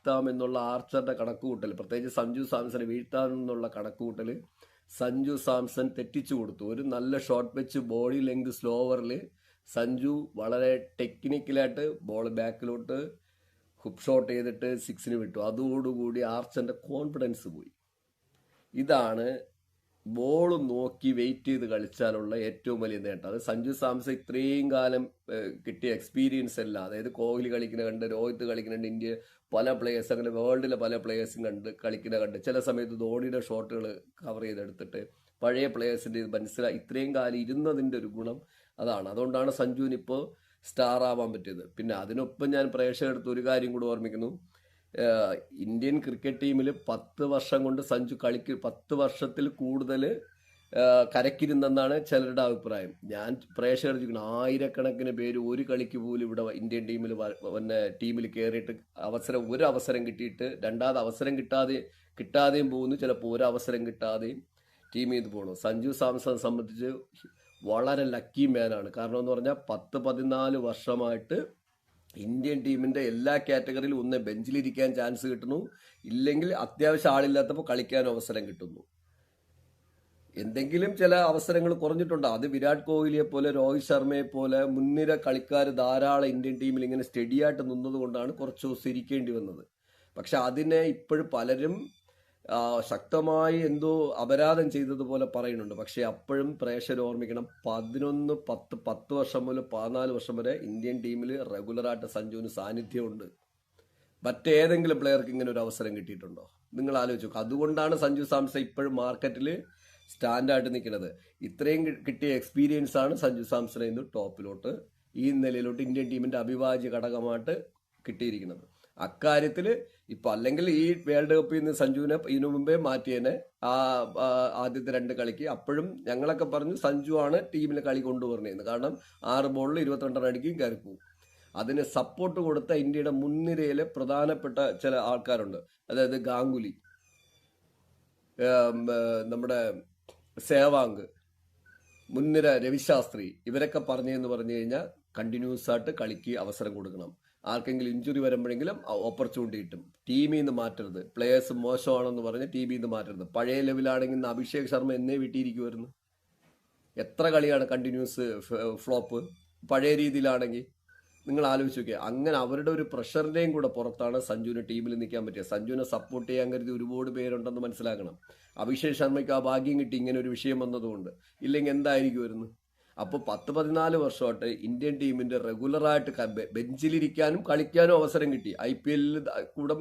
വീഴ്ത്താമെന്നുള്ള ആർച്ചറുടെ കണക്കുകൂട്ടൽ, പ്രത്യേകിച്ച് സഞ്ജു സാംസനെ വീഴ്ത്താമെന്നുള്ള കണക്കുകൂട്ടൽ സഞ്ജു സാംസൺ തെറ്റിച്ചു കൊടുത്തു. ഒരു നല്ല ഷോട്ട് വെച്ച് ബോഡി ലെങ്ത് സ്ലോവറിൽ സഞ്ജു വളരെ ടെക്നിക്കലായിട്ട് ബോൾ ബാക്കിലോട്ട് ഹുക്ക് ഷോട്ട് ചെയ്തിട്ട് സിക്സിന് വിട്ടു. അതോടുകൂടി ആർച്ചറിന്റെ കോൺഫിഡൻസ് പോയി. ഇതാണ് ബോൾ നോക്കി വെയിറ്റ് ചെയ്ത് കളിച്ചാലുള്ള ഏറ്റവും വലിയ നേട്ടം. അത് സഞ്ജു സാംസൺ ഇത്രയും കാലം കിട്ടിയ എക്സ്പീരിയൻസ് അല്ല. അതായത് കോഹ്ലി കളിക്കുന്ന കണ്ട്, രോഹിത് കളിക്കുന്നുണ്ട്, ഇന്ത്യ പല പ്ലേയേഴ്സ്, അങ്ങനെ വേൾഡിലെ പല പ്ലേയേഴ്സും കളിക്കുന്ന കണ്ട്, ചില സമയത്ത് ധോണിയുടെ ഷോട്ടുകൾ കവർ ചെയ്തെടുത്തിട്ട് പഴയ പ്ലേയേഴ്സിൻ്റെ ഇത് മനസ്സിലായി. ഇത്രയും കാലം ഇരുന്നതിൻ്റെ ഒരു ഗുണം അതാണ്. അതുകൊണ്ടാണ് സഞ്ജുവിന് ഇപ്പോൾ സ്റ്റാർ ആവാൻ പറ്റിയത്. പിന്നെ അതിനൊപ്പം ഞാൻ പ്രേക്ഷകർക്ക് ഒരു കാര്യം കൂടി ഓർമ്മിക്കുന്നു. ഇന്ത്യൻ ക്രിക്കറ്റ് ടീമിൽ 10 വർഷം കൊണ്ട് സഞ്ജു 10 വർഷത്തിൽ കൂടുതൽ കരക്കിരുന്നെന്നാണ് ചിലരുടെ അഭിപ്രായം. ഞാൻ പ്രേക്ഷകർ ചോദിക്കണം, ആയിരക്കണക്കിന് പേര് ഒരു കളിക്ക് പോലും ഇവിടെ ഇന്ത്യൻ ടീമിൽ കയറിയിട്ട് ഒരു അവസരം കിട്ടിയിട്ട് രണ്ടാമത് അവസരം കിട്ടാതെയും പോകുന്നു. ചിലപ്പോൾ ഒരു അവസരം കിട്ടാതെയും ടീമിൽ നിന്ന് പോകണം. സഞ്ജു സാംസൺ സംബന്ധിച്ച് വളരെ ലക്കി മാനാണ്. കാരണം എന്ന് പറഞ്ഞാൽ 10-14 വർഷമായിട്ട് ഇന്ത്യൻ ടീമിന്റെ എല്ലാ കാറ്റഗറിയിലും ഒന്ന് ബെഞ്ചിലിരിക്കാൻ ചാൻസ് കിട്ടുന്നു, ഇല്ലെങ്കിൽ അത്യാവശ്യം ആളില്ലാത്തപ്പോൾ കളിക്കാൻ അവസരം കിട്ടുന്നു. എന്തെങ്കിലും ചില അവസരങ്ങൾ കുറഞ്ഞിട്ടുണ്ട്. അത് വിരാട് കോഹ്ലിയെ പോലെ, രോഹിത് ശർമ്മയെ പോലെ മുൻനിര കളിക്കാർ ധാരാളം ഇന്ത്യൻ ടീമിൽ ഇങ്ങനെ സ്റ്റഡിയായിട്ട് നിന്നതുകൊണ്ടാണ് കുറച്ച് ദിവസം ഇരിക്കേണ്ടി വന്നത്. പക്ഷെ അതിനെ ഇപ്പോഴും പലരും ശക്തമായി എന്തോ അപരാധം ചെയ്തതുപോലെ പറയുന്നുണ്ട്. പക്ഷെ അപ്പോഴും പ്രേക്ഷകർ ഓർമ്മിക്കണം, 10 വർഷം മുതൽ 14 വർഷം വരെ ഇന്ത്യൻ ടീമിൽ റെഗുലറായിട്ട് സഞ്ജുവിന് സാന്നിധ്യമുണ്ട്. മറ്റേതെങ്കിലും പ്ലെയർക്ക് ഇങ്ങനെ ഒരു അവസരം കിട്ടിയിട്ടുണ്ടോ? നിങ്ങൾ ആലോചിച്ചു. അതുകൊണ്ടാണ് സഞ്ജു സാംസൺ ഇപ്പോഴും മാർക്കറ്റിൽ സ്റ്റാൻഡായിട്ട് നിൽക്കുന്നത്. ഇത്രയും കിട്ടിയ എക്സ്പീരിയൻസ് ആണ് സഞ്ജു സാംസണെ ഇന്ന് ടോപ്പിലോട്ട്, ഈ നിലയിലോട്ട് ഇന്ത്യൻ ടീമിന്റെ അവിഭാജ്യ ഘടകമായിട്ട് കിട്ടിയിരിക്കുന്നത്. അക്കാര്യത്തിൽ ഇപ്പൊ അല്ലെങ്കിൽ ഈ വേൾഡ് കപ്പിൽ നിന്ന് സഞ്ജുവിനെ ഇതിനു മുമ്പേ മാറ്റിയതിനെ ആദ്യത്തെ 2 കളിക്ക് അപ്പോഴും ഞങ്ങളൊക്കെ പറഞ്ഞു സഞ്ജു ആണ് ടീമിൽ കളി കൊണ്ടുവരുന്നതെന്ന്. കാരണം 6 ബോളിൽ 22 റൺ അടിക്കും, കയറിപ്പോവും. അതിന് സപ്പോർട്ട് കൊടുത്ത ഇന്ത്യയുടെ മുൻനിരയിലെ പ്രധാനപ്പെട്ട ചില ആൾക്കാരുണ്ട്. അതായത് ഗാംഗുലി, നമ്മുടെ സേവാങ്, മുൻനിര രവിശാസ്ത്രി, ഇവരൊക്കെ പറഞ്ഞു കഴിഞ്ഞാൽ കണ്ടിന്യൂസ് ആയിട്ട് കളിക്ക് അവസരം കൊടുക്കണം. ആർക്കെങ്കിലും ഇഞ്ചുറി വരുമ്പോഴെങ്കിലും ഓപ്പർച്യൂണിറ്റി കിട്ടും. ടീമിൽ നിന്ന് മാറ്റരുത്. പ്ലേയേഴ്സ് മോശമാണെന്ന് പറഞ്ഞ് ടീമിൽ നിന്ന് മാറ്റരുത്. പഴയ ലെവലാണെങ്കിൽ അഭിഷേക് ശർമ്മ എന്നേ വീട്ടിയിരിക്കുമായിരുന്നു. എത്ര കളിയാണ് കണ്ടിന്യൂസ് ഫ്ലോപ്പ് പഴയ രീതിയിലാണെങ്കിൽ? നിങ്ങൾ ആലോചിച്ച് നോക്കിയാൽ. അങ്ങനെ അവരുടെ ഒരു പ്രഷറിന്റെയും കൂടെ പുറത്താണ് സഞ്ജുവിന് ടീമിൽ നിൽക്കാൻ പറ്റിയത്. സഞ്ജുവിനെ സപ്പോർട്ട് ചെയ്യാൻ കരുതി ഒരുപാട് പേരുണ്ടെന്ന് മനസ്സിലാക്കണം. അഭിഷേക് ശർമ്മയ്ക്ക് ആ ഭാഗ്യം കിട്ടി ഇങ്ങനെ ഒരു വിഷയം വന്നതുകൊണ്ട്. ഇല്ലെങ്കിൽ എന്തായിരിക്കുമായിരുന്നു? അപ്പോൾ 10-14 വർഷമായിട്ട് ഇന്ത്യൻ ടീമിന്റെ റെഗുലറായിട്ട് ബെഞ്ചിലിരിക്കാനും കളിക്കാനും അവസരം കിട്ടി. IPL കൂടെ